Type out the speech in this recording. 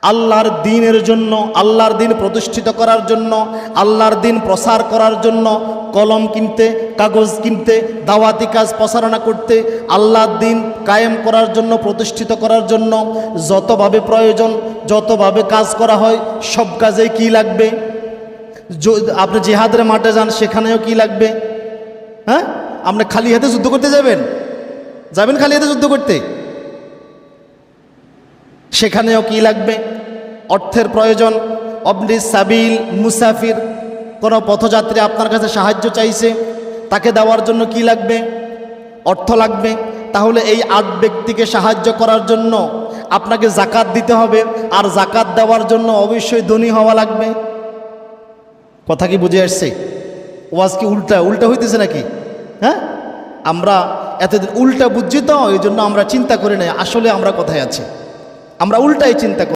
আল্লাহর দ্বীনের জন্য, আল্লাহর দ্বীন প্রতিষ্ঠিত করার জন্য, আল্লাহর দ্বীন প্রসার করার জন্য কলম কিনতে, কাগজ কিনতে, দাওয়াতি কাজ প্রসারণা করতে, আল্লাহর দ্বীন কায়েম করার জন্য, প্রতিষ্ঠিত করার জন্য যতভাবে প্রয়োজন, যতভাবে কাজ করা হয় সব কাজেই কি লাগবে? আপনি জিহাদের মাঠে যান, সেখানেও কি লাগবে? হ্যাঁ, আপনি খালি হাতে যুদ্ধ করতে যাবেন? যাবেন খালি হাতে যুদ্ধ করতে? সেখানেও কি লাগবে? অর্থের প্রয়োজন। অবনি সাবিল, মুসাফির, কোনো পথযাত্রী আপনার কাছে সাহায্য চাইছে, তাকে দেওয়ার জন্য কি লাগবে? অর্থ লাগবে। তাহলে এই 8 ব্যক্তিকে সাহায্য করার জন্য আপনাকে জাকাত দিতে হবে, আর জাকাত দেওয়ার জন্য অবশ্যই ধনী হওয়া লাগবে। কথা কি বুঝে আসছে? ওয়াজ কি উল্টা উল্টা হইতেছে নাকি? হ্যাঁ, আমরা এতদিন উল্টা বুঝছি, তো এই জন্য আমরা চিন্তা করি না আসলে আমরা কোথায় আছি। আমরা উল্টাই চিন্তা করি।